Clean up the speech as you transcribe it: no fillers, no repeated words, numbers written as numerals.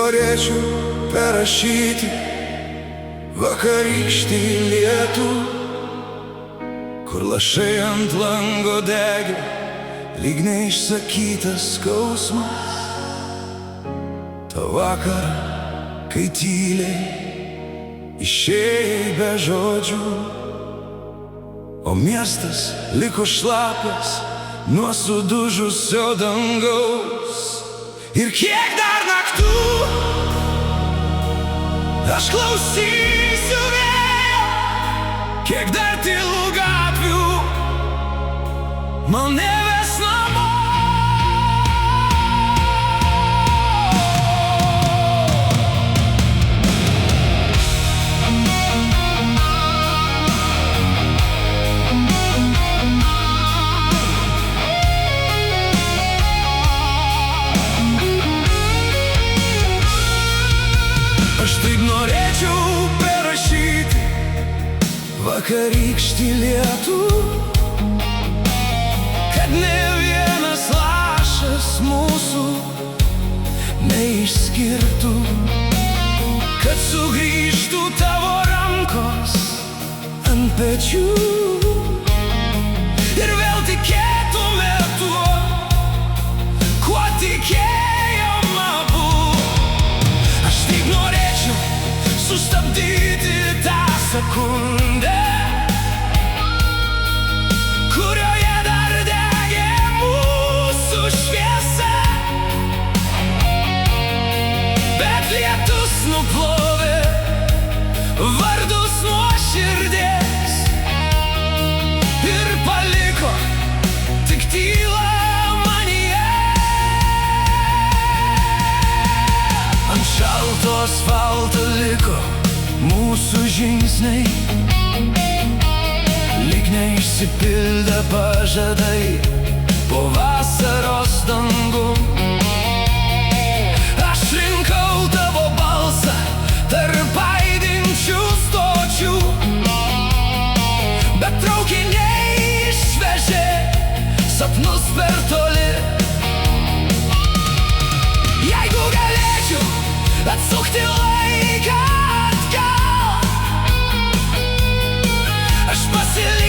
norėčiau perrašyti vakarykštį lietų, kur lašai ant lango degė lyg neišsakytas skausmas. Ta vakarą, kai tyliai išėjai be žodžių, o miestas liko šlapias nuo sudužusio dangaus. Ir kiek dar naktų aš klausysiu vėjo, kiek dar tylų gatvių man neves namo. Aš taip norėčiau perrašyti vakarykštį lietų, kad ne vienas lašas mūsų neišskirtų, kad sugrįžtų tavo rankos ant pečių ir vėl tikėtume tuo, kuo tikėjom abu. Aš taip norėčiau sustabdyti tą sekundę, kurioje dar degė mūsų šviesa, bet lietus nuplovė vardus nuo širdies ir paliko tik tylą manyje. Ant šalto asfalto liko mūsų žingsniai, lyg neišsipildę pažadai po vasaros dangum. Aš rinkau tavo balsą tarp aidinčių stočių, bet traukiniai išvežė sapnus per toli. Jeigu galėčiau atsukti laiką atgal, aš pasilikčiau